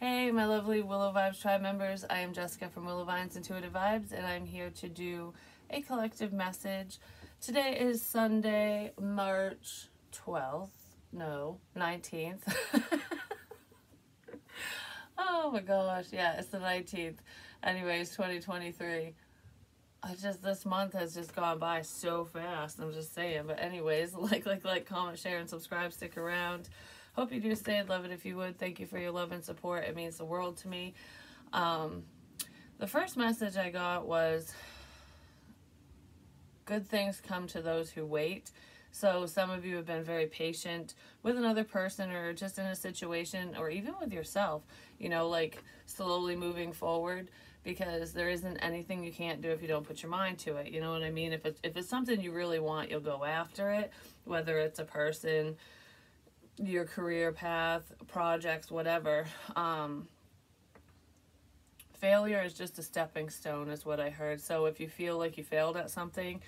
Hey, my lovely Willow Vibes Tribe members. I am Jessica from Willow Vines Intuitive Vibes, and I'm here to do a collective message. Today is Sunday, March 12th. No, 19th. Oh my gosh. Yeah, it's the 19th. Anyways, 2023. This month has just gone by so fast. I'm just saying. But anyways, like, comment, share, and subscribe. Stick around. Hope you do stay and love it if you would. Thank you for your love and support. It means the world to me. The first message I got was, good things come to those who wait. So some of you have been very patient with another person or just in a situation or even with yourself, like slowly moving forward, because there isn't anything you can't do if you don't put your mind to it. You know what I mean? If it's something you really want, you'll go after it, whether it's a person, your career path, projects, whatever. Failure is just a stepping stone is what I heard. So if you feel like you failed at something,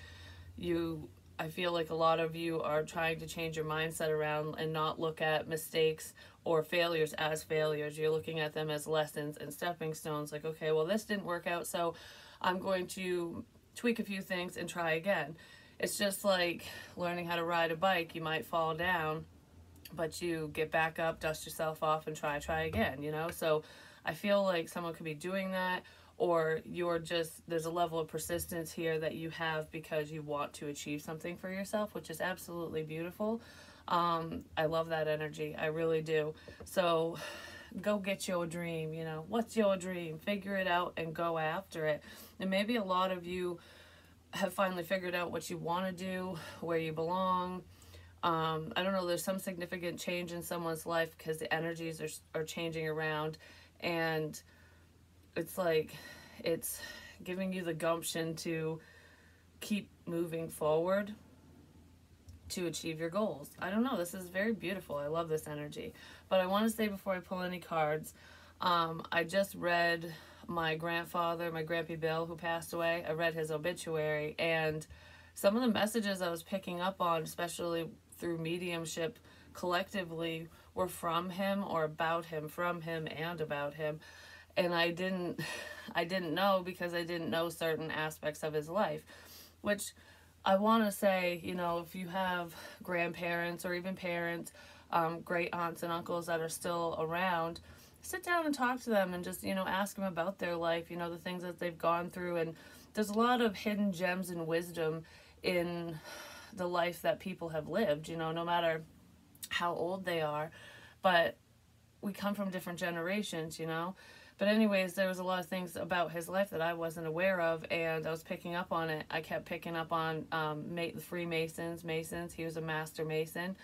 I feel like a lot of you are trying to change your mindset around and not look at mistakes or failures as failures. You're looking at them as lessons and stepping stones. Like, okay, well, this didn't work out, so I'm going to tweak a few things and try again. It's just like learning how to ride a bike. You might fall down, but you get back up, dust yourself off, and try again, So I feel like someone could be doing that, or there's a level of persistence here that you have because you want to achieve something for yourself, which is absolutely beautiful. I love that energy. I really do. So go get your dream, what's your dream? Figure it out and go after it. And maybe a lot of you have finally figured out what you want to do, where you belong. I don't know, there's some significant change in someone's life because the energies are changing around, and it's like it's giving you the gumption to keep moving forward to achieve your goals. I don't know, this is very beautiful. I love this energy. But I want to say before I pull any cards, I just read my grandfather, my Grampy Bill, who passed away. I read his obituary, and some of the messages I was picking up on, especially through mediumship collectively, were from him or about him, from him and about him. And I didn't know because I didn't know certain aspects of his life, which I want to say, if you have grandparents or even parents, great aunts and uncles that are still around, sit down and talk to them and just, ask them about their life, the things that they've gone through. And there's a lot of hidden gems and wisdom in the life that people have lived, no matter how old they are. But we come from different generations, But anyways, there was a lot of things about his life that I wasn't aware of, and I was picking up on it. I kept picking up on the Freemasons, Masons. He was a master Mason,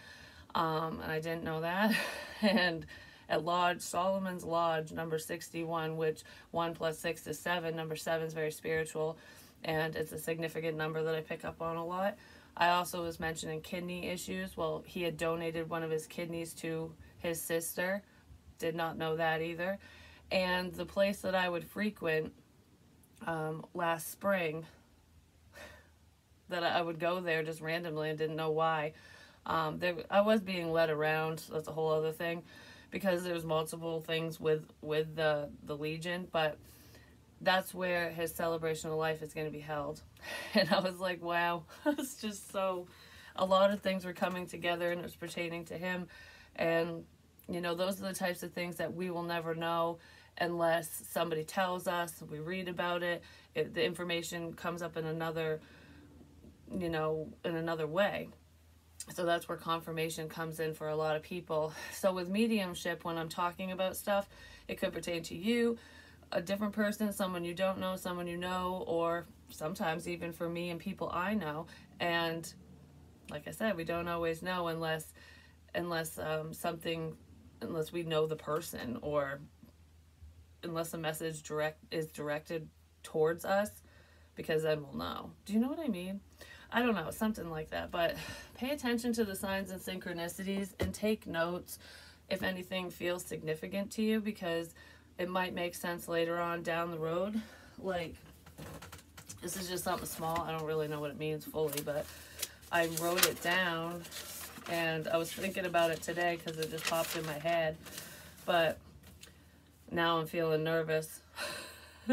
and I didn't know that. And at Lodge, Solomon's Lodge, number 61, which 1 + 6 is 7. Number 7 is very spiritual, and it's a significant number that I pick up on a lot. I also was mentioning kidney issues. Well, he had donated one of his kidneys to his sister. Did not know that either. And the place that I would frequent last spring, that I would go there just randomly and didn't know why. I was being led around. So that's a whole other thing, because there's multiple things with the Legion, but that's where his celebration of life is going to be held. And I was like, wow, it's just so, a lot of things were coming together, and it was pertaining to him. And, those are the types of things that we will never know unless somebody tells us, we read about it, the information comes up in another, in another way. So that's where confirmation comes in for a lot of people. So with mediumship, when I'm talking about stuff, it could pertain to you, a different person, someone you don't know, someone you know, or sometimes even for me and people I know. And like I said, we don't always know unless we know the person, or unless a message is directed towards us, because then we'll know. Do you know what I mean? I don't know, something like that. But pay attention to the signs and synchronicities and take notes if anything feels significant to you, because it might make sense later on down the road. Like, this is just something small. I don't really know what it means fully, but I wrote it down, and I was thinking about it today because it just popped in my head. But Now I'm feeling nervous.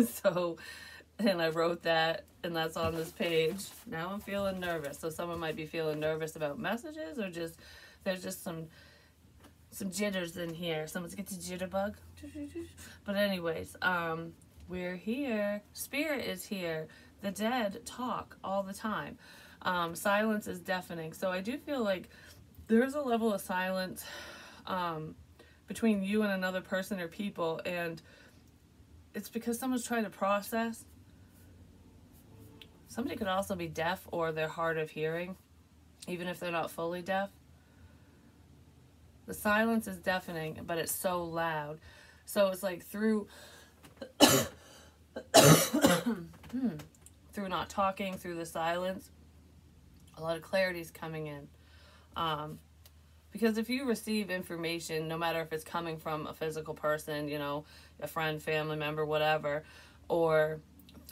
So, and I wrote that, and that's on this page. Now I'm feeling nervous. So someone might be feeling nervous about messages, or just there's just some jitters in here. Someone's get the jitterbug. But anyways, we're here. Spirit is here. The dead talk all the time. Silence is deafening. So I do feel like there's a level of silence between you and another person or people, and it's because someone's trying to process. Somebody could also be deaf, or they're hard of hearing, even if they're not fully deaf. The silence is deafening, but it's so loud. So it's like through through not talking, through the silence, a lot of clarity is coming in. Because if you receive information, no matter if it's coming from a physical person, you know, a friend, family member, whatever, or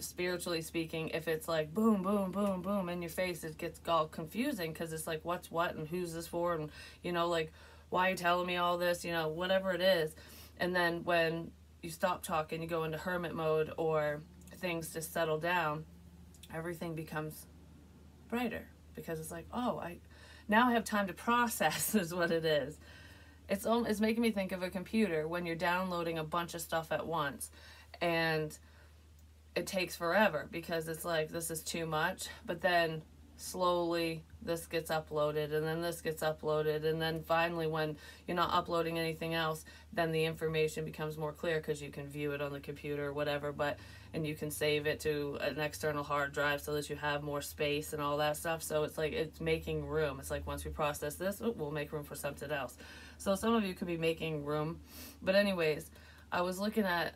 spiritually speaking, if it's like boom, boom, boom, boom in your face, it gets all confusing, because it's like, what's what and who's this for, and, you know, like, why are you telling me all this, you know, whatever it is. And then when you stop talking, you go into hermit mode, or things just settle down, everything becomes brighter, because it's like, oh, now I have time to process is what it is. It's making me think of a computer when you're downloading a bunch of stuff at once, and it takes forever because it's like, this is too much, but then slowly this gets uploaded, and then this gets uploaded, and then finally when you're not uploading anything else, then the information becomes more clear because you can view it on the computer or whatever, and you can save it to an external hard drive so that you have more space and all that stuff. So it's like, it's making room. It's like, once we process this, we'll make room for something else. So some of you could be making room. But anyways, I was looking at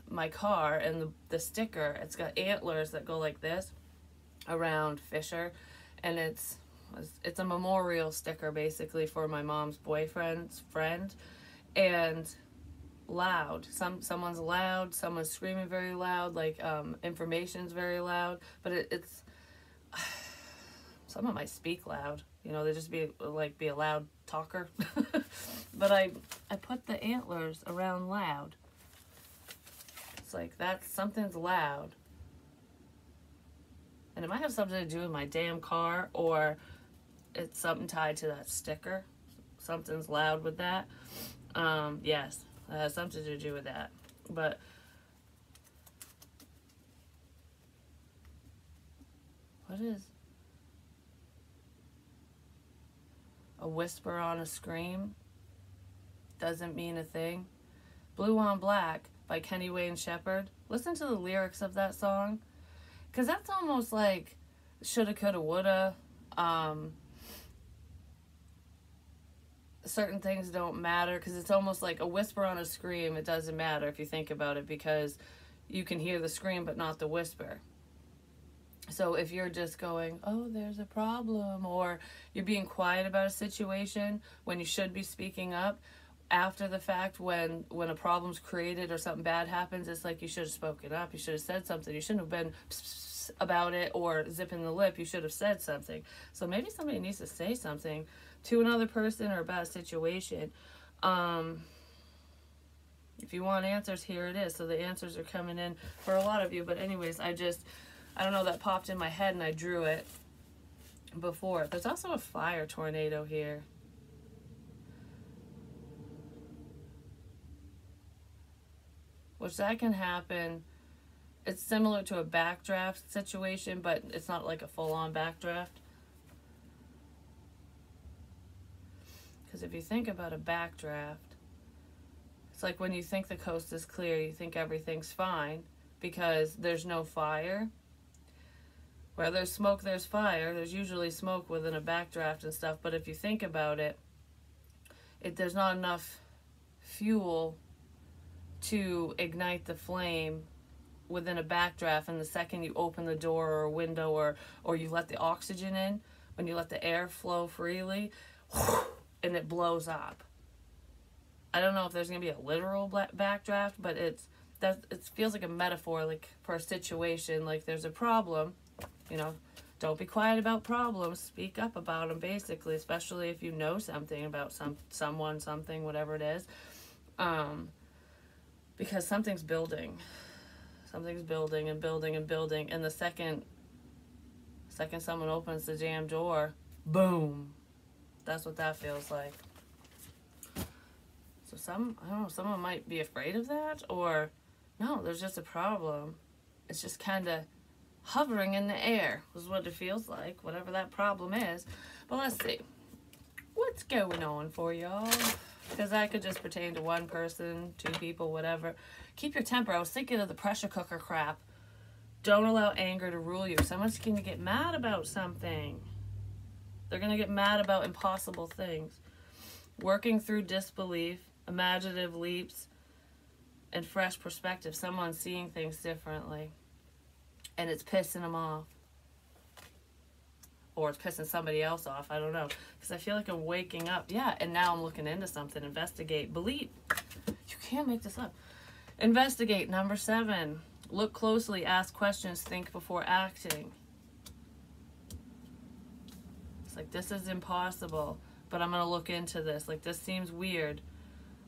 my car, and the sticker, it's got antlers that go like this around Fisher, and it's a memorial sticker basically for my mom's boyfriend's friend. And loud, someone's loud, someone's screaming very loud, like information's very loud, but it's someone might speak loud, you know, they just be a loud talker. But I put the antlers around loud. It's like, that's, something's loud. And it might have something to do with my damn car, or it's something tied to that sticker. Something's loud with that. Yes, it has something to do with that. But what is a whisper on a scream? Doesn't mean a thing. Blue on Black by Kenny Wayne Shepherd. Listen to the lyrics of that song, because that's almost like shoulda, coulda, woulda. Certain things don't matter, because it's almost like a whisper on a scream. It doesn't matter if you think about it, because you can hear the scream but not the whisper. So if you're just going, oh, there's a problem, or you're being quiet about a situation when you should be speaking up, after the fact, when a problem's created or something bad happens, it's like, you should have spoken up. You should have said something. You shouldn't have been about it or zipping the lip. You should have said something. So maybe somebody needs to say something to another person or about a situation. If you want answers, here it is. So the answers are coming in for a lot of you. But anyways, I don't know, that popped in my head and I drew it before. There's also a fire tornado here. Which that can happen. It's similar to a backdraft situation, but it's not like a full-on backdraft. Because if you think about a backdraft, it's like when you think the coast is clear, you think everything's fine because there's no fire. Where there's smoke, there's fire. There's usually smoke within a backdraft and stuff, but if you think about it, there's not enough fuel to ignite the flame within a backdraft, and the second you open the door or a window, or you let the oxygen in, when you let the air flow freely, and it blows up. I don't know if there's going to be a literal backdraft, but it feels like a metaphor, like for a situation, like there's a problem, you know, don't be quiet about problems, speak up about them, basically, especially if you know something about someone, something, whatever it is. because something's building. Something's building and building and building. And the second someone opens the damn door, boom. That's what that feels like. So I don't know, someone might be afraid of that, or no, there's just a problem. It's just kind of hovering in the air is what it feels like, whatever that problem is. But let's see. What's going on for y'all? Because that could just pertain to one person, two people, whatever. Keep your temper. I was thinking of the pressure cooker crap. Don't allow anger to rule you. Someone's going to get mad about something. They're going to get mad about impossible things. Working through disbelief, imaginative leaps, and fresh perspective. Someone's seeing things differently. And it's pissing them off. Or it's pissing somebody else off. I don't know. Because I feel like I'm waking up. Yeah, and now I'm looking into something. Investigate. Believe. You can't make this up. Investigate. Number 7. Look closely. Ask questions. Think before acting. It's like, this is impossible. But I'm going to look into this. Like, this seems weird.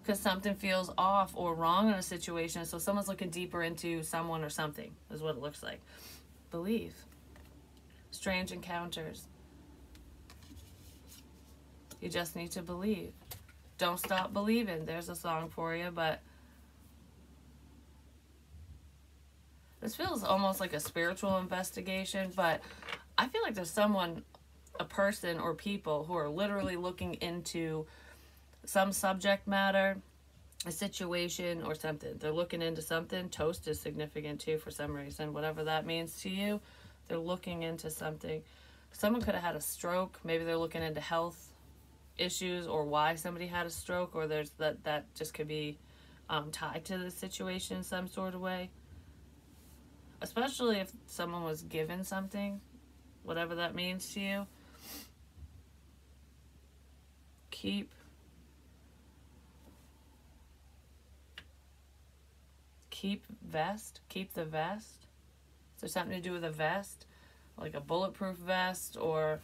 Because something feels off or wrong in a situation. So someone's looking deeper into someone or something. Is what it looks like. Believe. Strange encounters. You just need to believe. Don't stop believing. There's a song for you, but this feels almost like a spiritual investigation, but I feel like there's someone, a person or people who are literally looking into some subject matter, a situation or something. They're looking into something. Toast is significant too for some reason, whatever that means to you. They're looking into something. Someone could have had a stroke. Maybe they're looking into health issues or why somebody had a stroke, or there's that just could be tied to the situation in some sort of way. Especially if someone was given something, whatever that means to you. Keep vest. Keep the vest. Is there something to do with a vest? Like a bulletproof vest, or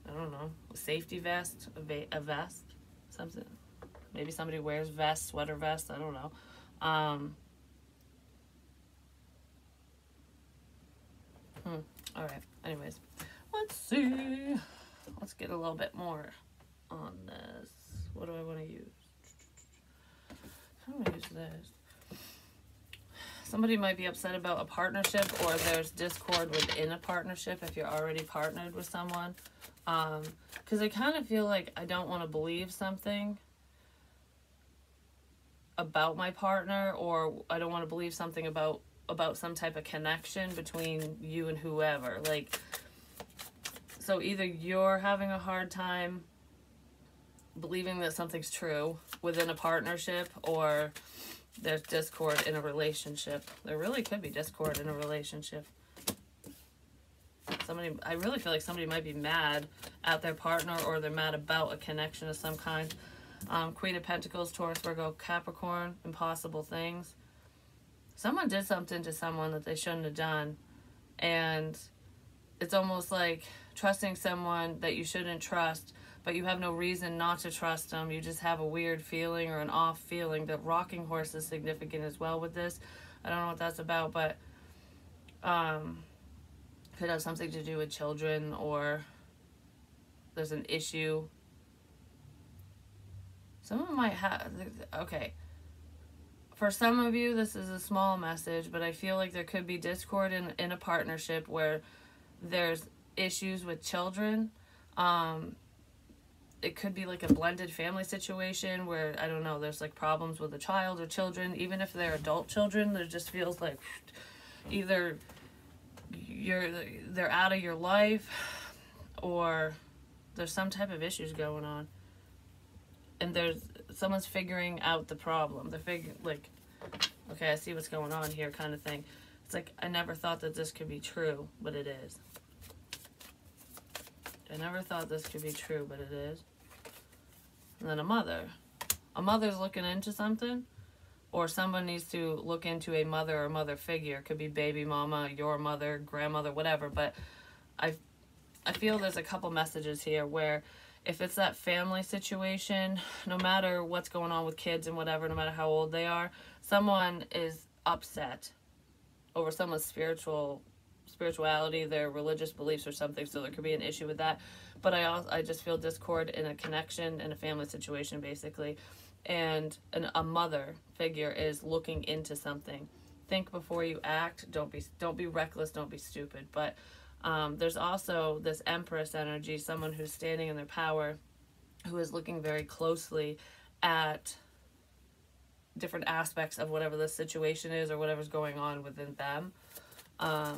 I don't know, a safety vest, a vest, something. Maybe somebody wears vests, sweater vests, I don't know. All right, anyways, let's see. Let's get a little bit more on this. What do I want to use? I'm going to use this. Somebody might be upset about a partnership, or there's discord within a partnership if you're already partnered with someone. Because I kind of feel like I don't want to believe something about my partner, or I don't want to believe something about some type of connection between you and whoever. Like, so either you're having a hard time believing that something's true within a partnership, or there's discord in a relationship. There really could be discord in a relationship. I really feel like somebody might be mad at their partner, or they're mad about a connection of some kind. Queen of Pentacles, Taurus, Virgo, Capricorn, impossible things. Someone did something to someone that they shouldn't have done. And it's almost like trusting someone that you shouldn't trust, but you have no reason not to trust them. You just have a weird feeling or an off feeling. The rocking horse is significant as well with this. I don't know what that's about, but could have something to do with children, or there's an issue. Someone might have, okay. For some of you, this is a small message, but I feel like there could be discord in a partnership where there's issues with children. It could be like a blended family situation where, I don't know, there's like problems with a child or children. Even if they're adult children, there just feels like either they're out of your life, or there's some type of issues going on. And someone's figuring out the problem. They're like, okay, I see what's going on here, kind of thing. It's like, I never thought that this could be true, but it is. I never thought this could be true, but it is. And then a mother's looking into something, or someone needs to look into a mother or mother figure. It could be baby mama, your mother, grandmother, whatever. But I feel there's a couple messages here where If it's that family situation, no matter what's going on with kids and whatever, no matter how old they are, someone is upset over someone's spirituality, their religious beliefs or something, so there could be an issue with that. But I just feel discord in a connection, in a family situation, basically. And a mother figure is looking into something. Think before you act. Don't be reckless. Don't be stupid. But there's also this Empress energy, someone who's standing in their power, who is looking very closely at different aspects of whatever the situation is or whatever's going on within them. I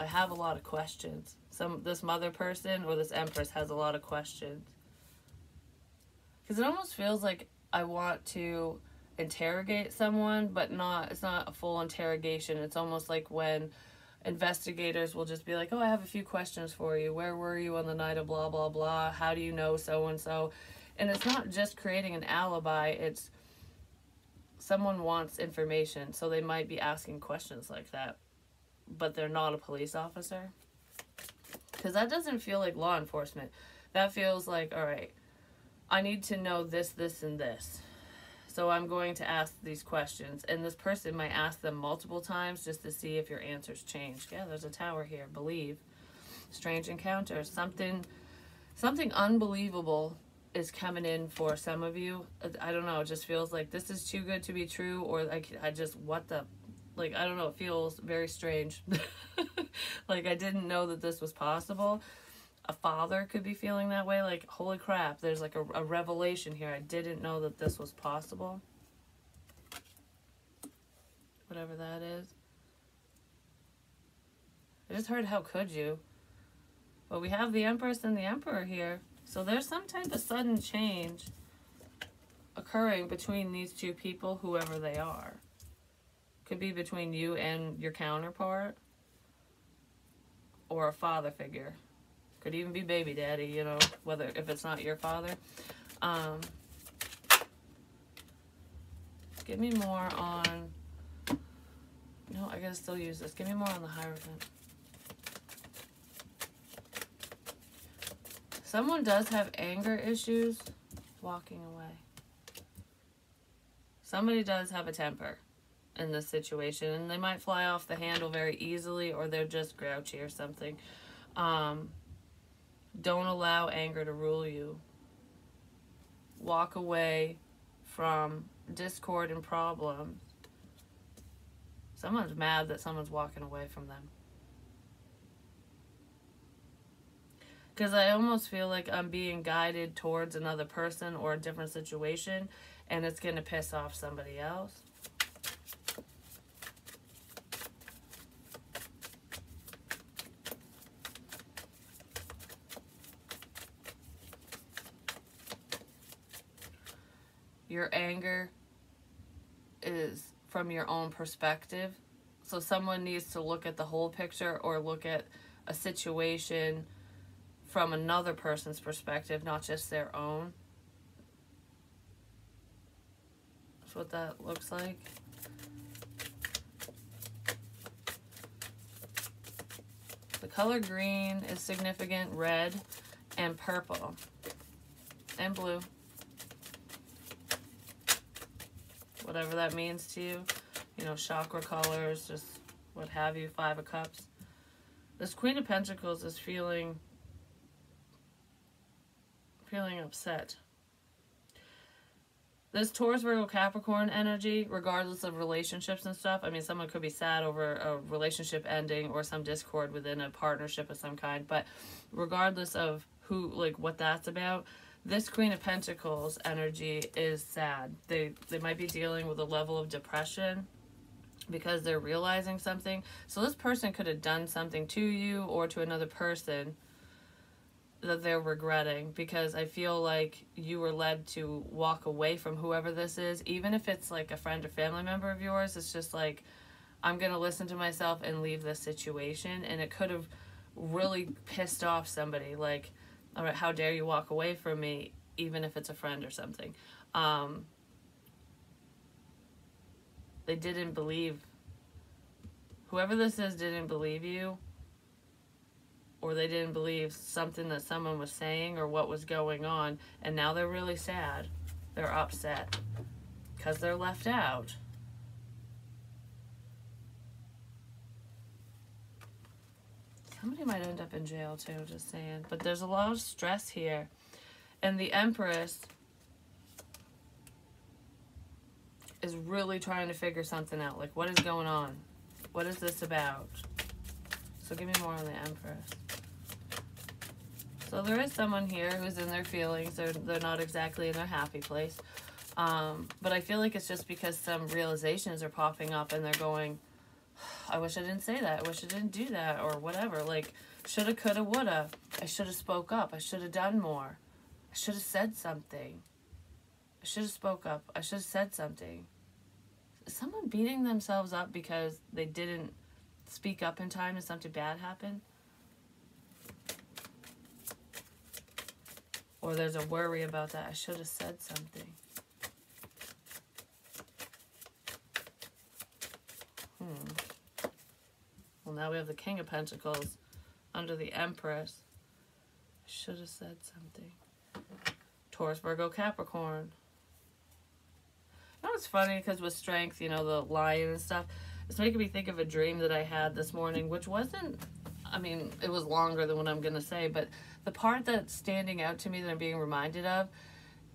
have a lot of questions. This mother person or this Empress has a lot of questions. Because it almost feels like I want to interrogate someone, but it's not a full interrogation. It's almost like when investigators will just be like, oh, I have a few questions for you. Where were you on the night of blah, blah, blah? How do you know so-and-so? And it's not just creating an alibi. It's someone wants information, so they might be asking questions like that, but they're not a police officer. Because that doesn't feel like law enforcement. That feels like, all right, I need to know this, this, and this. So I'm going to ask these questions. And this person might ask them multiple times just to see if your answers change. Yeah, there's a tower here. Believe. Strange encounters. Something unbelievable is coming in for some of you. I don't know. It just feels like this is too good to be true. Or like, I don't know. It feels very strange. Like, I didn't know that this was possible. A father could be feeling that way. Like, holy crap, there's like a revelation here. I didn't know that this was possible. Whatever that is. I just heard, how could you? But we have the Empress and the Emperor here. So there's some type of sudden change occurring between these two people, whoever they are. Could be between you and your counterpart. Or a father figure. Could even be baby daddy, you know, if it's not your father. Give me more on... No, I gotta still use this. Give me more on the Hierophant. Someone does have anger issues. Walking away. Somebody does have a temper in this situation, and they might fly off the handle very easily, or they're just grouchy or something. Don't allow anger to rule you. Walk away from discord and problems. Someone's mad that someone's walking away from them. Because I almost feel like I'm being guided towards another person or a different situation, and it's going to piss off somebody else. Your anger is from your own perspective. So someone needs to look at the whole picture or look at a situation from another person's perspective, not just their own. That's what that looks like. The color green is significant, red and purple and blue. Whatever that means to you. You know, chakra colors, just what have you, 5 of Cups. This Queen of Pentacles is feeling upset. This Taurus, Virgo, Capricorn energy, regardless of relationships and stuff. I mean, someone could be sad over a relationship ending or some discord within a partnership of some kind. But regardless of what that's about, this Queen of Pentacles energy is sad. They might be dealing with a level of depression because they're realizing something. So this person could have done something to you or to another person that they're regretting, because I feel like you were led to walk away from whoever this is, even if it's like a friend or family member of yours. It's just like, I'm going to listen to myself and leave this situation. And it could have really pissed off somebody. Like, all right, how dare you walk away from me, even if it's a friend or something. They didn't believe. Whoever this is didn't believe you. or they didn't believe something that someone was saying or what was going on, and now they're really sad. They're upset because they're left out. Somebody might end up in jail too, just saying. But there's a lot of stress here. And the Empress is really trying to figure something out. Like, what is going on? What is this about? So give me more on the Empress. So there is someone here who's in their feelings. They're not exactly in their happy place. But I feel like it's just because some realizations are popping up and they're going, I wish I didn't say that. I wish I didn't do that, or whatever. Like, shoulda, coulda, woulda. I should have spoke up. I should have done more. I should have said something. I should have spoke up. I should have said something. Is someone beating themselves up because they didn't speak up in time and something bad happened? Or there's a worry about that. I should have said something. Well, now we have the King of Pentacles under the Empress. I should have said something. Taurus, Virgo, Capricorn. You know, it's funny because with Strength, you know, the lion and stuff, it's making me think of a dream that I had this morning, which wasn't, I mean, it was longer than what I'm going to say, but the part that's standing out to me that I'm being reminded of,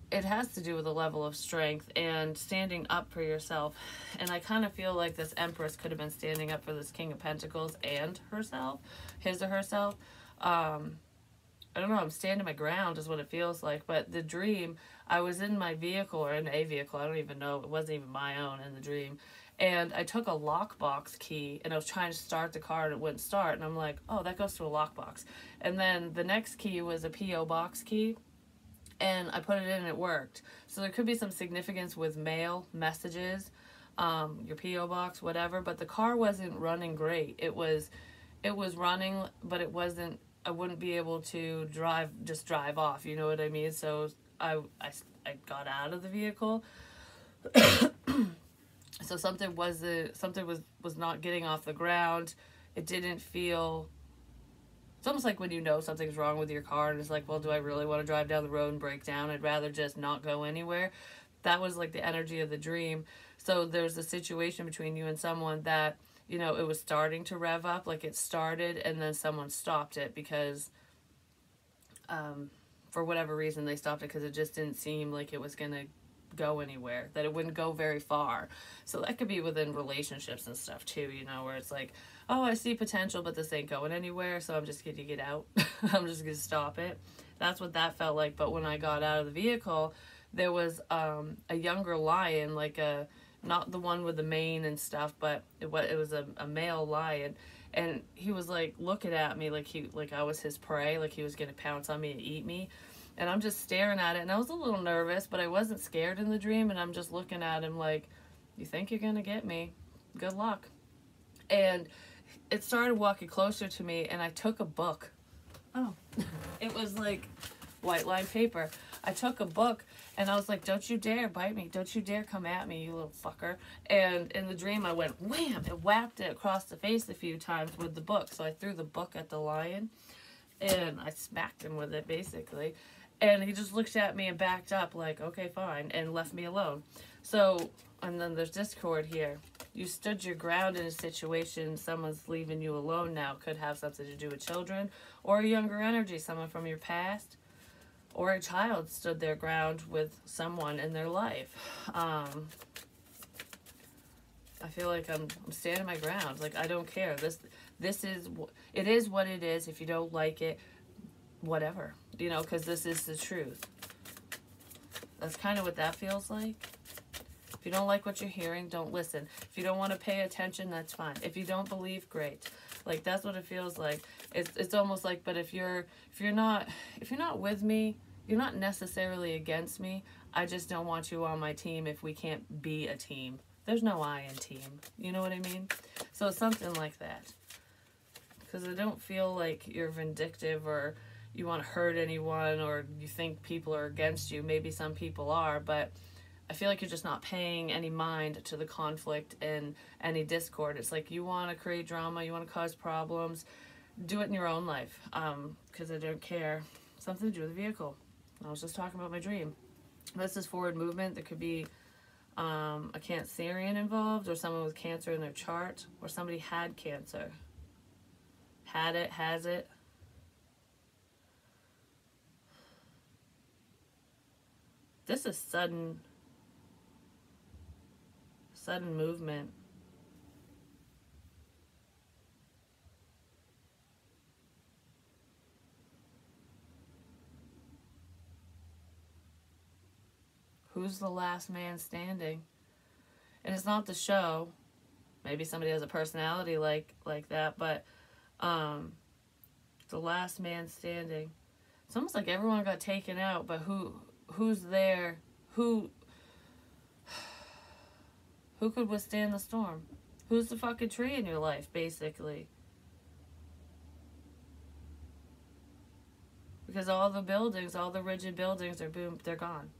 it has to do with a level of strength and standing up for yourself. And I kind of feel like this Empress could have been standing up for this King of Pentacles and herself, his or herself. I don't know, I'm standing my ground is what it feels like. But the dream, I was in my vehicle, or in a vehicle, I don't even know, it wasn't even my own in the dream. And I took a lockbox key and I was trying to start the car and it wouldn't start. And I'm like, oh, that goes to a lockbox. And then the next key was a P.O. box key. And I put it in and it worked. So there could be some significance with mail, messages, your P.O. box, whatever. But the car wasn't running great. It was running, but it wasn't, I wouldn't be able to just drive off. You know what I mean? So I got out of the vehicle. So something was not getting off the ground. It didn't feel... It's almost like when you know something's wrong with your car and it's like, well, do I really want to drive down the road and break down? I'd rather just not go anywhere. That was like the energy of the dream. So there's a situation between you and someone that, you know, it was starting to rev up, like it started, and then someone stopped it because, for whatever reason, they stopped it because it just didn't seem like it was going to go anywhere, that it wouldn't go very far. So that could be within relationships and stuff too, you know, where it's like, oh, I see potential, but this ain't going anywhere, so I'm just going to get out. I'm just going to stop it. That's what that felt like. But when I got out of the vehicle, there was a younger lion, like not the one with the mane and stuff, but it was a male lion. And he was like looking at me like I was his prey, like he was going to pounce on me and eat me. And I'm just staring at it, and I was a little nervous, but I wasn't scared in the dream, and I'm just looking at him like, you think you're going to get me? Good luck. And it started walking closer to me, and I took a book. Oh. It was like white lined paper. I took a book, and I was like, don't you dare bite me. Don't you dare come at me, you little fucker. And in the dream, I went wham, and whacked it across the face a few times with the book. So I threw the book at the lion, and I smacked him with it, basically. And he just looked at me and backed up like, okay, fine, and left me alone. So, and then there's discord here. You stood your ground in a situation, someone's leaving you alone now. Could have something to do with children or a younger energy, someone from your past, or a child stood their ground with someone in their life. I feel like I'm standing my ground. Like, I don't care. It is what it is. If you don't like it, whatever, you know, because this is the truth. That's kind of what that feels like. If you don't like what you're hearing, don't listen. If you don't want to pay attention, that's fine. If you don't believe, great. Like, that's what it feels like. It's almost like, but if you're not with me, you're not necessarily against me. I just don't want you on my team if we can't be a team. There's no I in team. You know what I mean? So it's something like that. Because I don't feel like you're vindictive or you want to hurt anyone or you think people are against you. Maybe some people are, but I feel like you're just not paying any mind to the conflict and any discord. It's like you want to create drama, you want to cause problems. do it in your own life, because I don't care. Something to do with a vehicle. I was just talking about my dream. This is forward movement. There could be a Cancerian involved, or someone with cancer in their chart, or somebody had cancer. Had it, has it. This is sudden movement. Who's the last man standing? And it's not the show. Maybe somebody has a personality like that, but the last man standing. It's almost like everyone got taken out, but who's there? Who could withstand the storm? Who's the fucking tree in your life, basically? Because all the buildings, all the rigid buildings are boom, they're gone.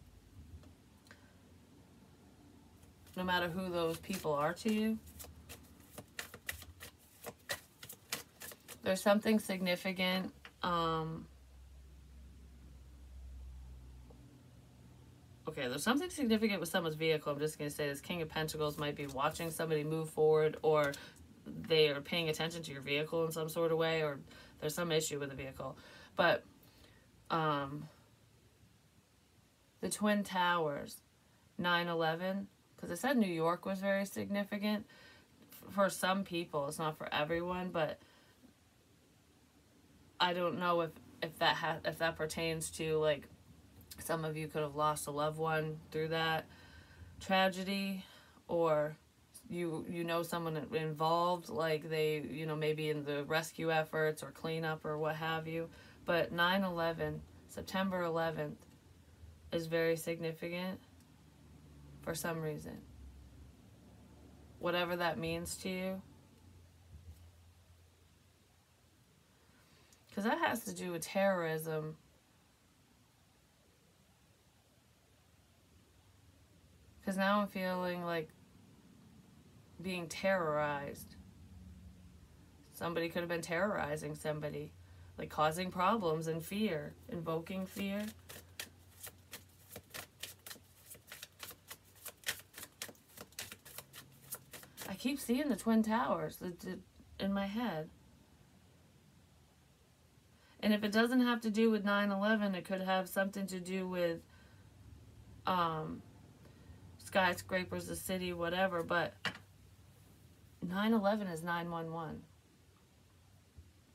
No matter who those people are to you. There's something significant. Okay, there's something significant with someone's vehicle. I'm just going to say this. King of Pentacles might be watching somebody move forward, or they are paying attention to your vehicle in some sort of way, or there's some issue with the vehicle. But the Twin Towers, 9/11, because I said New York was very significant for some people. It's not for everyone, but I don't know if that pertains to, like, some of you could have lost a loved one through that tragedy, or you know someone involved, like they, maybe in the rescue efforts or cleanup or what have you. But 9/11, September 11th, is very significant for some reason. Whatever that means to you. Because that has to do with terrorism. Because now I'm feeling like being terrorized. Somebody could have been terrorizing somebody. Like causing problems and fear. Invoking fear. I keep seeing the Twin Towers in my head. And if it doesn't have to do with 9/11, it could have something to do with skyscrapers, the city, whatever. But 9/11 is 9/11.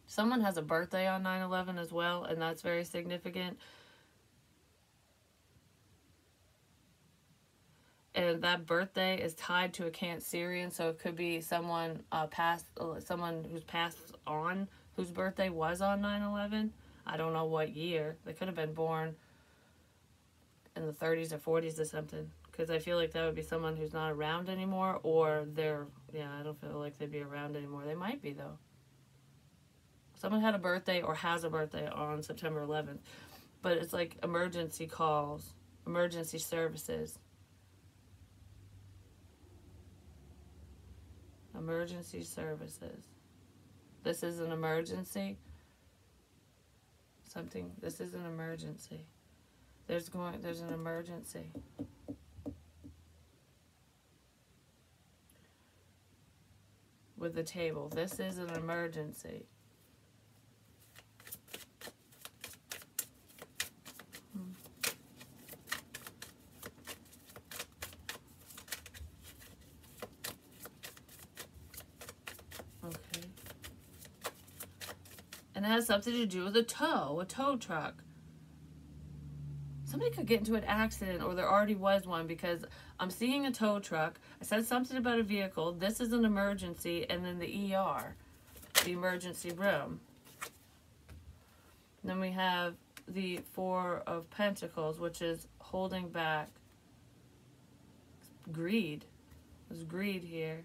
Someone has a birthday on 9/11 as well, and that's very significant. And that birthday is tied to a Cancerian, so it could be someone someone who's passed on, whose birthday was on 9/11. I don't know what year. They could have been born in the 30s or 40s or something. Because I feel like that would be someone who's not around anymore, or I don't feel like they'd be around anymore. They might be, though. Someone had a birthday or has a birthday on September 11th. But it's like emergency calls, emergency services. Emergency services. This is an emergency. This is an emergency. There's an emergency. With the table. This is an emergency. Okay. And it has something to do with a tow truck. Somebody could get into an accident, or there already was one, because I'm seeing a tow truck. I said something about a vehicle. This is an emergency, and then the ER, the emergency room. And then we have the Four of Pentacles, which is holding back greed. There's greed here.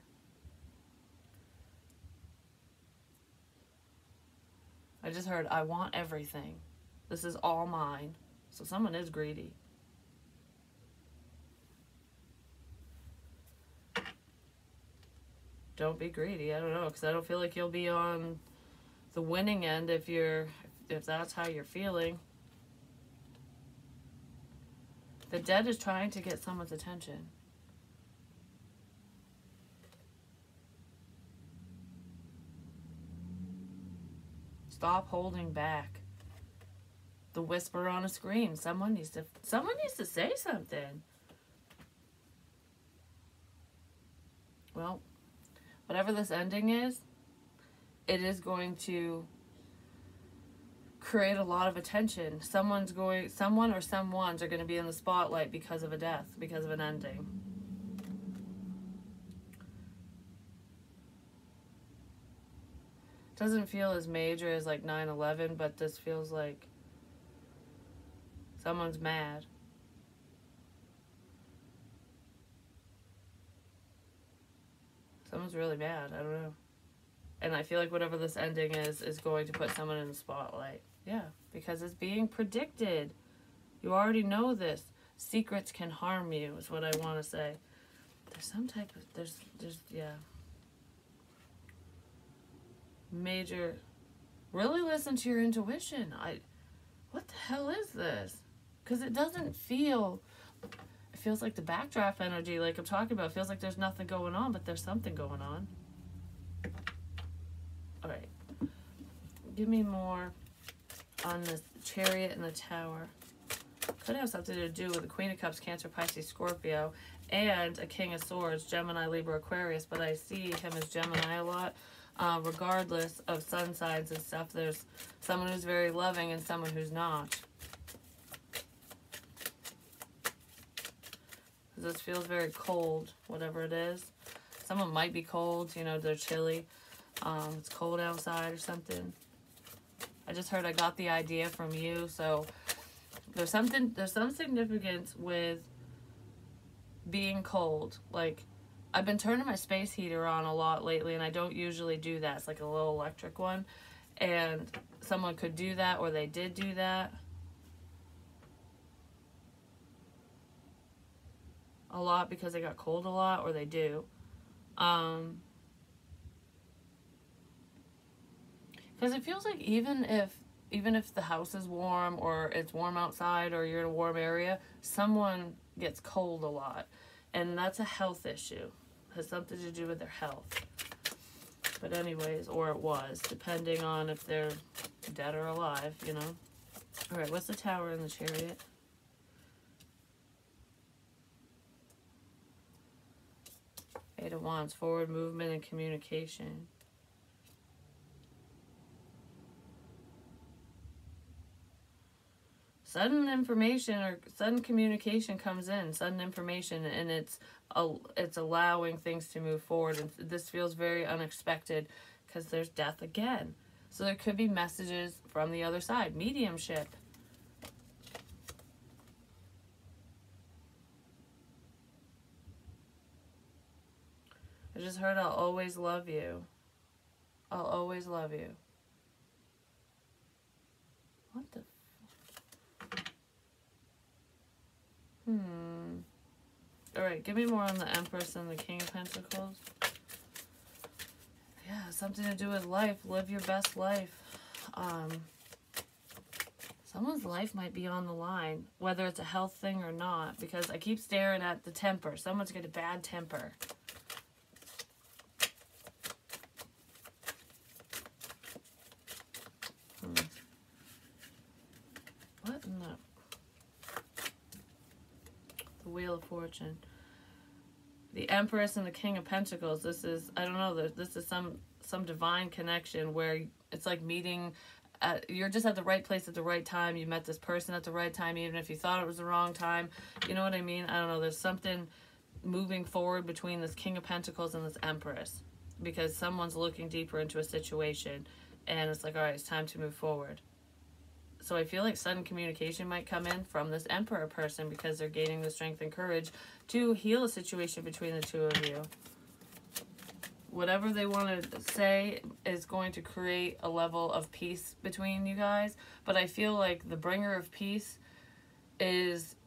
I just heard, I want everything. This is all mine. So someone is greedy. Don't be greedy. I don't know, because I don't feel like you'll be on the winning end if that's how you're feeling. The Dead is trying to get someone's attention. Stop holding back. The whisper on a screen. Someone needs to say something. Well, whatever this ending is, it is going to create a lot of attention. Someone or someones are going to be in the spotlight because of a death, because of an ending. Doesn't feel as major as like 9/11, but this feels like someone's mad. Someone's really mad. I don't know. And I feel like whatever this ending is going to put someone in the spotlight. Yeah, because it's being predicted. You already know this. Secrets can harm you, is what I want to say. There's some type of, yeah. Major, really listen to your intuition. What the hell is this? Because it doesn't feel, it feels like the backdraft energy, like I'm talking about, feels like there's nothing going on, but there's something going on. All right, give me more on the Chariot and the Tower. Could have something to do with the Queen of Cups, Cancer, Pisces, Scorpio, and a King of Swords, Gemini, Libra, Aquarius, but I see him as Gemini a lot. Regardless of sun signs and stuff, there's someone who's very loving and someone who's not. This feels very cold, whatever it is. Someone might be cold, you know, they're chilly. It's cold outside or something. I just heard I got the idea from you, so there's some significance with being cold. Like, I've been turning my space heater on a lot lately, and I don't usually do that. It's like a little electric one, and someone could do that, or they did do that a lot because they got cold a lot, or they do. Because it feels like even if the house is warm, or it's warm outside, or you're in a warm area, someone gets cold a lot. And that's a health issue. It has something to do with their health. But anyways, or it was, depending on if they're dead or alive, you know. Alright, what's the Tower and the Chariot? Eight of Wands, forward movement and communication. Sudden information or sudden communication comes in, sudden information, and it's allowing things to move forward. And this feels very unexpected because there's death again. So there could be messages from the other side. Mediumship. I just heard I'll always love you. I'll always love you. What the? Alright, give me more on the Empress and the King of Pentacles. Yeah, something to do with life. Live your best life. Someone's life might be on the line, whether it's a health thing or not, because I keep staring at the temper. Someone's got a bad temper. What in the Wheel of Fortune? The Empress and the King of Pentacles. This is, I don't know, this is some divine connection where it's like meeting, you're just at the right place at the right time. You met this person at the right time, even if you thought it was the wrong time. You know what I mean? I don't know. There's something moving forward between this King of Pentacles and this Empress, because someone's looking deeper into a situation, and it's like, all right, it's time to move forward. So I feel like sudden communication might come in from this Emperor person because they're gaining the strength and courage to heal a situation between the two of you. Whatever they want to say is going to create a level of peace between you guys. But I feel like the bringer of peace is...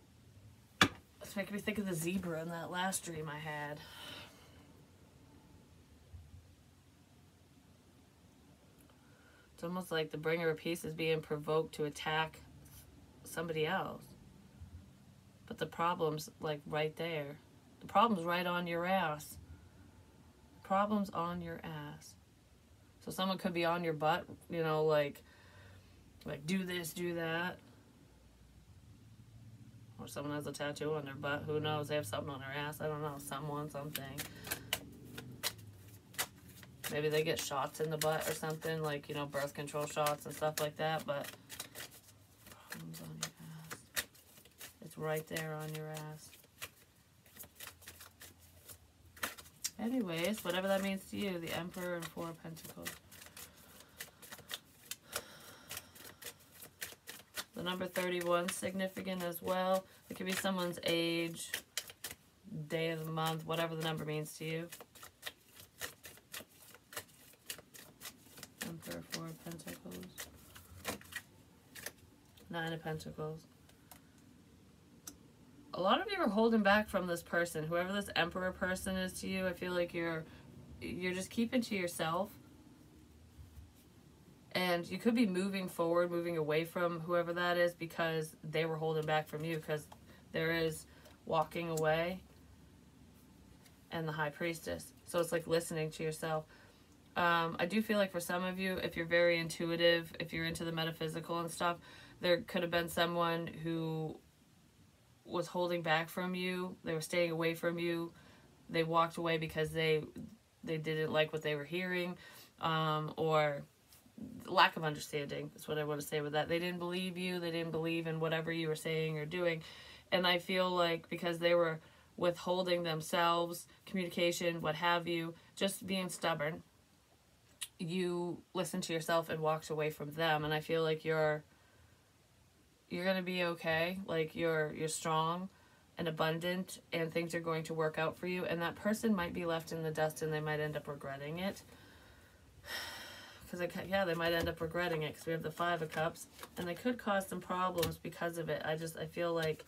It's making me think of the zebra in that last dream I had. It's almost like the bringer of peace is being provoked to attack somebody else. But the problem's like right there. The problem's right on your ass. The problem's on your ass. So someone could be on your butt, you know, like do this, do that. Or someone has a tattoo on their butt. Who knows? They have something on their ass. I don't know. Someone, something. Maybe they get shots in the butt or something, like, you know, birth control shots and stuff like that, but problems on your ass. It's right there on your ass. Anyways, whatever that means to you, the Emperor and Four of Pentacles. The number 31 is significant as well. It could be someone's age, day of the month, whatever the number means to you. Emperor, Four of Pentacles. Nine of Pentacles. A lot of you are holding back from this person. Whoever this Emperor person is to you, I feel like you're just keeping to yourself. And you could be moving forward, moving away from whoever that is because they were holding back from you, because there is walking away and the High Priestess. So it's like listening to yourself. I do feel like for some of you, if you're very intuitive, if you're into the metaphysical and stuff, there could have been someone who was holding back from you. They were staying away from you. They walked away because they didn't like what they were hearing, or lack of understanding is what I want to say with that. They didn't believe you. They didn't believe in whatever you were saying or doing. And I feel like because they were withholding themselves, communication, what have you, just being stubborn, you listened to yourself and walked away from them. And I feel like you're going to be okay. Like you're strong and abundant, and things are going to work out for you. And that person might be left in the dust and they might end up regretting it. Because, yeah, they might end up regretting it because we have the Five of Cups. And they could cause some problems because of it. I feel like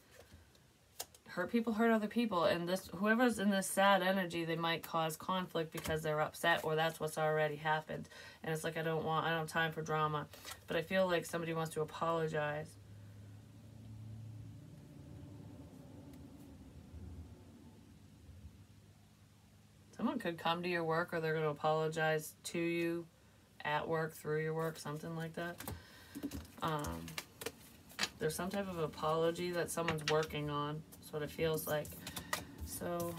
hurt people hurt other people. And whoever's in this sad energy, they might cause conflict because they're upset, or that's what's already happened. And it's like, I don't have time for drama. But I feel like somebody wants to apologize. Someone could come to your work, or they're going to apologize to you at work, through your work, something like that. There's some type of apology that someone's working on. That's what it feels like. So,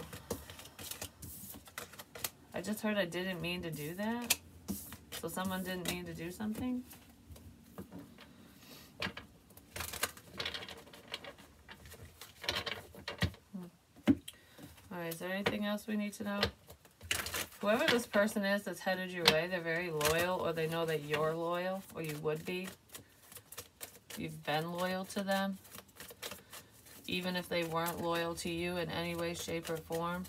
I just heard I didn't mean to do that. So someone didn't mean to do something. Alright, is there anything else we need to know? Whoever this person is that's headed your way, they're very loyal, or they know that you're loyal, or you would be. You've been loyal to them. Even if they weren't loyal to you in any way, shape, or form.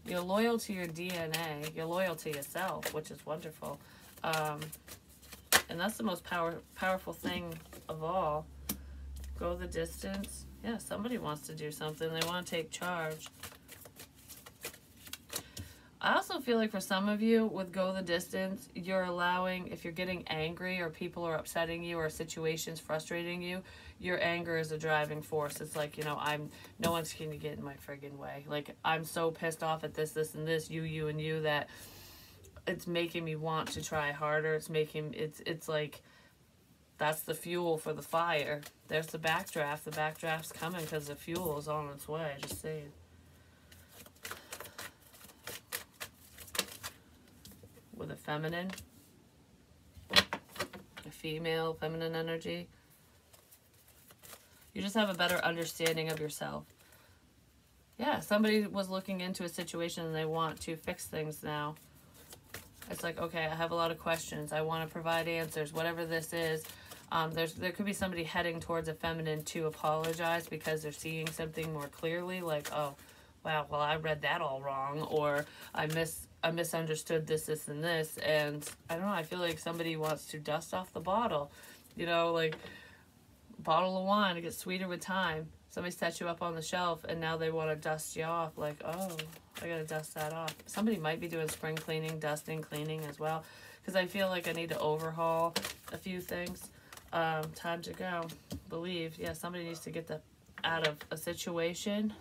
You're loyal to your DNA. You're loyal to yourself, which is wonderful. And that's the most powerful thing of all. Go the distance. Yeah, somebody wants to do something. They want to take charge. I also feel like for some of you, with go the distance, you're allowing, if you're getting angry or people are upsetting you or situations frustrating you, your anger is a driving force. It's like, you know, no one's going to get in my friggin' way. Like, I'm so pissed off at this, this, and this, you, and you, that it's making me want to try harder. It's like, that's the fuel for the fire. There's the backdraft. The backdraft's coming because the fuel is on its way. Just saying. With a feminine, a female, feminine energy. You just have a better understanding of yourself. Yeah, somebody was looking into a situation and they want to fix things now. It's like, okay, I have a lot of questions. I want to provide answers, whatever this is. There could be somebody heading towards a feminine to apologize because they're seeing something more clearly. Like, oh, wow, well, I read that all wrong. Or I misunderstood this, and this. And I don't know, I feel like somebody wants to dust off the bottle. You know, like, bottle of wine, it gets sweeter with time. Somebody sets you up on the shelf and now they want to dust you off. Like, oh, I gotta dust that off. Somebody might be doing spring cleaning, dusting, cleaning as well. because I feel like I need to overhaul a few things. Time to go. Believe. Yeah, somebody needs to get out of a situation.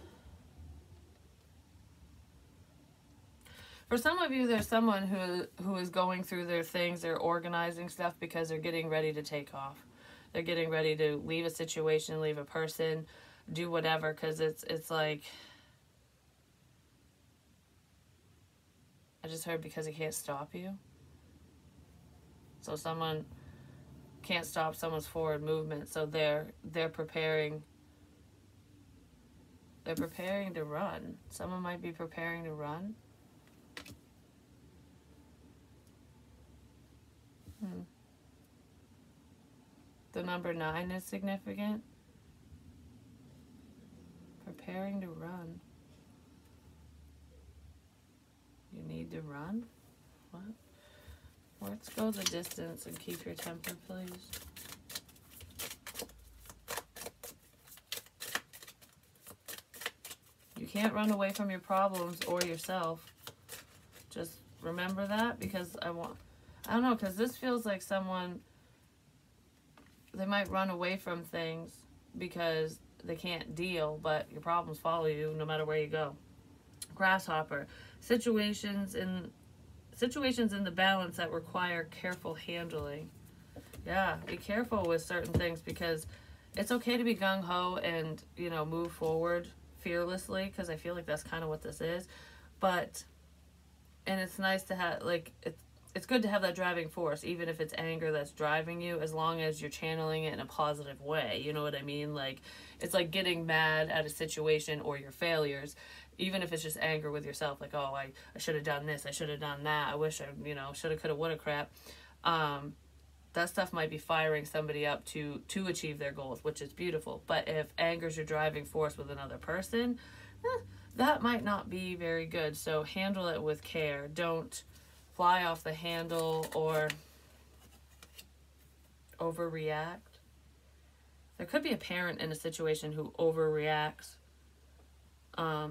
For some of you, there's someone who is going through their things. They're organizing stuff because they're getting ready to take off. They're getting ready to leave a situation, leave a person, do whatever, because it's like, I just heard because he can't stop you. So someone can't stop someone's forward movement, so they're preparing. They're preparing to run. Someone might be preparing to run. The number 9 is significant. Preparing to run. You need to run? What? Let's go the distance and keep your temper, please. You can't run away from your problems or yourself. Just remember that, because I don't know, because this feels like someone, they might run away from things because they can't deal, but your problems follow you no matter where you go. Grasshopper. Situations in the balance that require careful handling. Yeah, be careful with certain things, because it's okay to be gung-ho and, you know, move forward fearlessly, because I feel like that's kind of what this is. But, and it's nice to have, like, it's good to have that driving force, even if it's anger that's driving you, as long as you're channeling it in a positive way. You know what I mean? Like, it's like getting mad at a situation or your failures, even if it's just anger with yourself, like, oh, I should have done this, I should have done that, I wish I, you know, shoulda, coulda, woulda crap. That stuff might be firing somebody up to achieve their goals, which is beautiful. But if anger's your driving force with another person, that might not be very good. So handle it with care. Don't fly off the handle or overreact. There could be a parent in a situation who overreacts.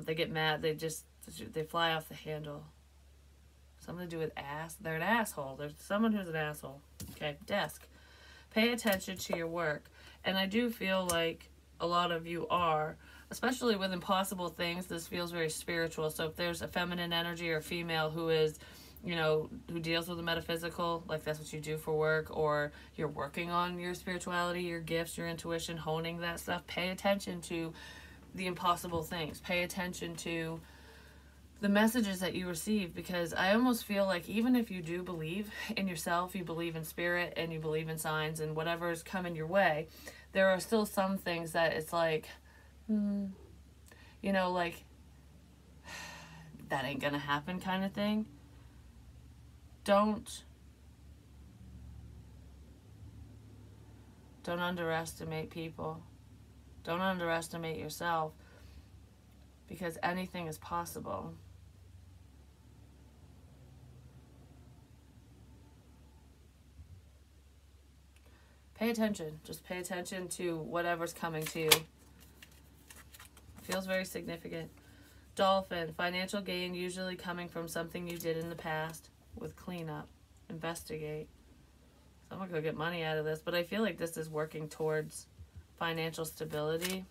They get mad. They fly off the handle. Something to do with ass. They're an asshole. There's someone who's an asshole. Okay, desk. Pay attention to your work. And I do feel like a lot of you are, especially with impossible things. This feels very spiritual. So if there's a feminine energy or a female who is, you know, who deals with the metaphysical, like that's what you do for work, or you're working on your spirituality, your gifts, your intuition, honing that stuff, pay attention to the impossible things. Pay attention to the messages that you receive, because I almost feel like even if you do believe in yourself, you believe in spirit, and you believe in signs and whatever is coming your way, there are still some things that it's like, you know, like, that ain't gonna happen kind of thing. Don't underestimate people. Don't underestimate yourself, because anything is possible. Pay attention. Just pay attention to whatever's coming to you. Feels very significant. Dolphin. Financial gain usually coming from something you did in the past. With cleanup. Investigate. Someone could get money out of this, but I feel like this is working towards financial stability.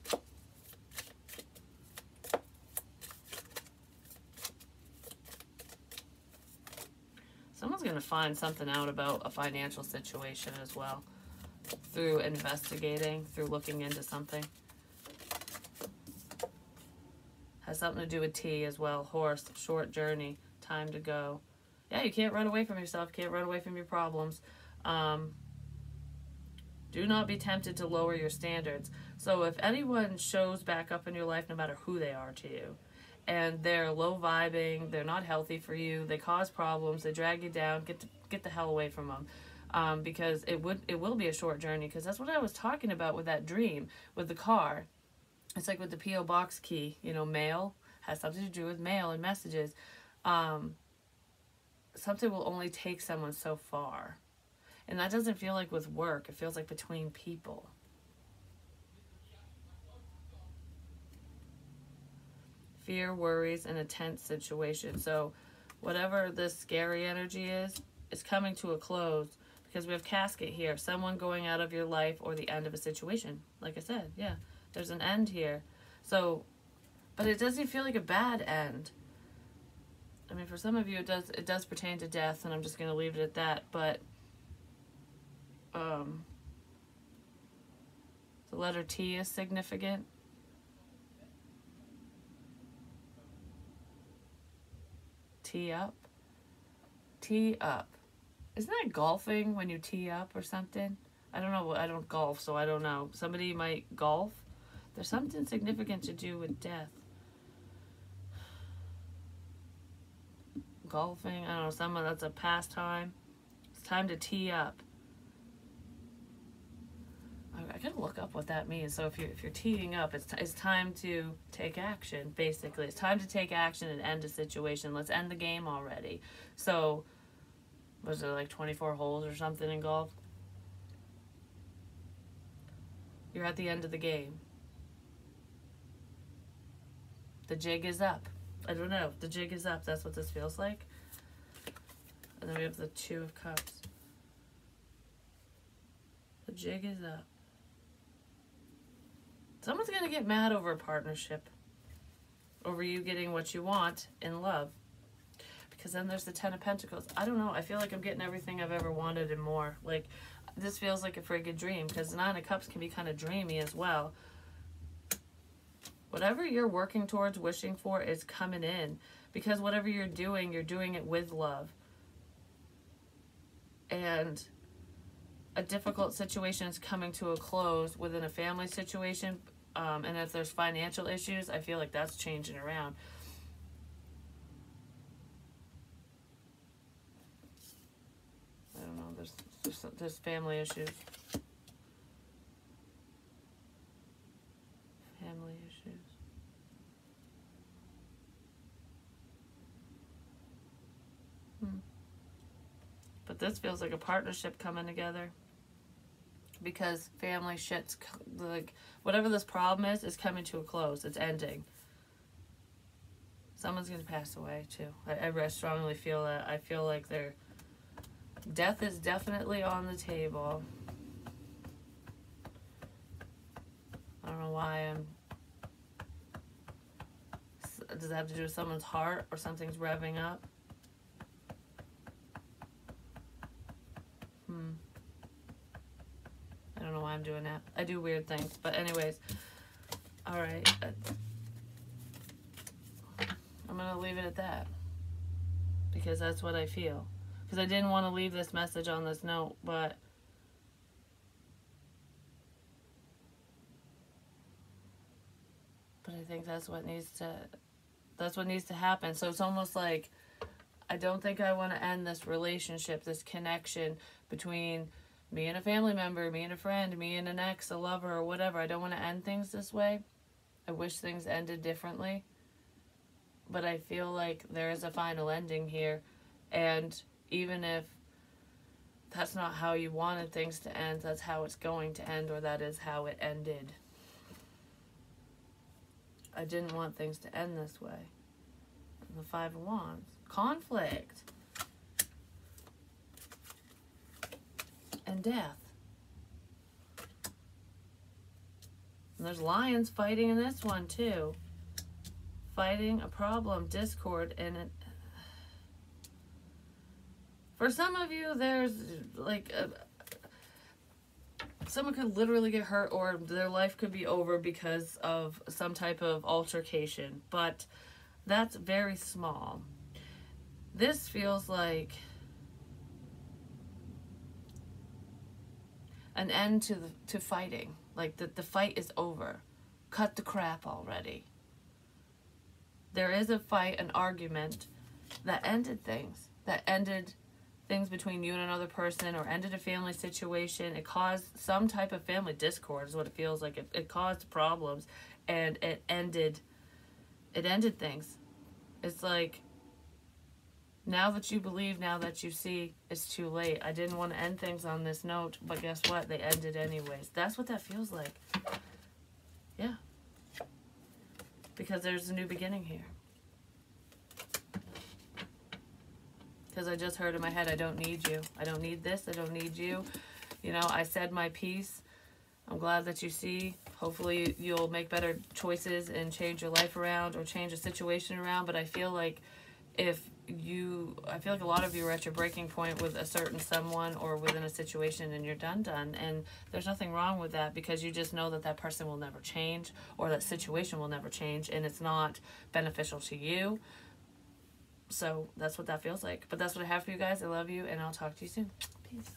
Someone's going to find something out about a financial situation as well, through investigating, through looking into something. Has something to do with T as well. Horse, short journey, time to go. Yeah, you can't run away from yourself, can't run away from your problems. Do not be tempted to lower your standards. So if anyone shows back up in your life, no matter who they are to you, and they're low vibing, they're not healthy for you, they cause problems, they drag you down, get the hell away from them. Because it will be a short journey, because that's what I was talking about with that dream, with the car. It's like with the P.O. box key, you know, mail has something to do with mail and messages. Something will only take someone so far. And that doesn't feel like with work. It feels like between people. Fear, worries, and a tense situation. So whatever this scary energy is, is coming to a close because we have casket here. Someone going out of your life or the end of a situation. Like I said, yeah, there's an end here. So, but it doesn't feel like a bad end. I mean, for some of you, it does pertain to death, and I'm just going to leave it at that. But the letter T is significant. Tee up. Tee up. Isn't that golfing when you tee up or something? I don't know. I don't golf, so I don't know. Somebody might golf. There's something significant to do with death. Golfing. I don't know. Someone that's a pastime. It's time to tee up. I gotta look up what that means. So if you're teeing up, it's time to take action. Basically, it's time to take action and end a situation. Let's end the game already. So, was it like 24 holes or something in golf? You're at the end of the game. The jig is up. I don't know. The jig is up. That's what this feels like. And then we have the Two of Cups. The jig is up. Someone's going to get mad over a partnership. Over you getting what you want in love. Because then there's the Ten of Pentacles. I don't know. I feel like I'm getting everything I've ever wanted and more. Like, this feels like a friggin' dream. Because the Nine of Cups can be kind of dreamy as well. Whatever you're working towards, wishing for, is coming in. Because whatever you're doing it with love. And a difficult situation is coming to a close within a family situation. And if there's financial issues, I feel like that's changing around. I don't know. There's family issues. Family issues. But this feels like a partnership coming together. Because family shit's, like, whatever this problem is coming to a close. It's ending. Someone's going to pass away, too. I strongly feel that. I feel like death is definitely on the table. I don't know why does it have to do with someone's heart or something's revving up? I don't know why I'm doing that. I do weird things. But anyways. Alright. I'm going to leave it at that. Because that's what I feel. Because I didn't want to leave this message on this note. But I think that's what needs to happen. So it's almost like I don't think I want to end this relationship, this connection between me and a family member, me and a friend, me and an ex, a lover, or whatever. I don't want to end things this way. I wish things ended differently. But I feel like there is a final ending here. And even if that's not how you wanted things to end, that's how it's going to end, or that is how it ended. I didn't want things to end this way. And the Five of Wands. Conflict. And death. And there's lions fighting in this one too. Fighting a problem, discord, and it. For some of you, there's like someone could literally get hurt, or their life could be over because of some type of altercation. But that's very small. This feels like an end to fighting. Like the fight is over. Cut the crap already. There is a fight, an argument that ended things. That ended things between you and another person, or ended a family situation. It caused some type of family discord is what it feels like. It caused problems, and it ended things. It's like, now that you believe, now that you see, it's too late. I didn't want to end things on this note, but guess what? They ended anyways. That's what that feels like. Yeah. Because there's a new beginning here. Because I just heard in my head, I don't need you. I don't need this. I don't need you. You know, I said my piece. I'm glad that you see. Hopefully you'll make better choices and change your life around or change a situation around. But I feel like I feel like a lot of you are at your breaking point with a certain someone or within a situation, and you're done. And there's nothing wrong with that, because you just know that that person will never change, or that situation will never change, and it's not beneficial to you. So that's what that feels like. But that's what I have for you guys. I love you, and I'll talk to you soon. Peace.